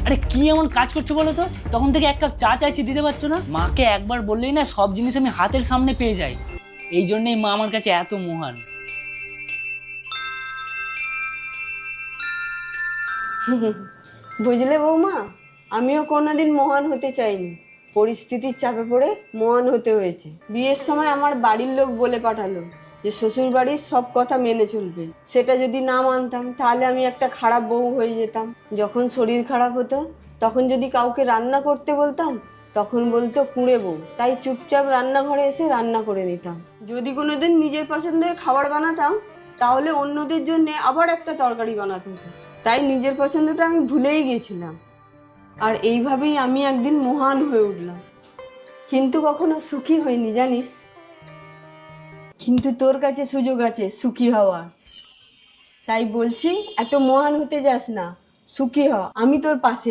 আরে কি এমন কাজ করছো বলো তো? তখন থেকে এক কাপ চা চাইছি, দিতে পারছো না। মাকে একবার বললেই না সব জিনিস আমি হাতের সামনে পেয়ে যাই। এই জন্যই মা আমার কাছে এত মহান। বুঝলে বৌমা, আমিও কোনোদিন মহান হতে চাইনি, পরিস্থিতির চাপে পড়ে মহান হতে হয়েছে। বিয়ের সময় আমার বাড়ির লোক বলে পাঠালো যে শ্বশুর বাড়ির সব কথা মেনে চলবে। সেটা যদি না মানতাম তাহলে আমি একটা খারাপ বউ হয়ে যেতাম। যখন শরীর খারাপ হতো তখন যদি কাউকে রান্না করতে বলতাম তখন বলতো কুঁড়ে বউ। তাই চুপচাপ রান্নাঘরে এসে রান্না করে নিতাম। যদি কোনোদিন নিজের পছন্দের খাবার বানাতাম তাহলে অন্যদের জন্য আবার একটা তরকারি বানাতে হতো। তাই নিজের পছন্দটা আমি ভুলেই গেছিলাম। আর এইভাবেই আমি একদিন মহান হয়ে উঠলাম, কিন্তু কখনো সুখী হইনি জানিস। কিন্তু তোর কাছে সুযোগ আছে সুখী হওয়ার। তাই বলছি এত মহান হতে যাস না, সুখী হ, আমি তোর পাশে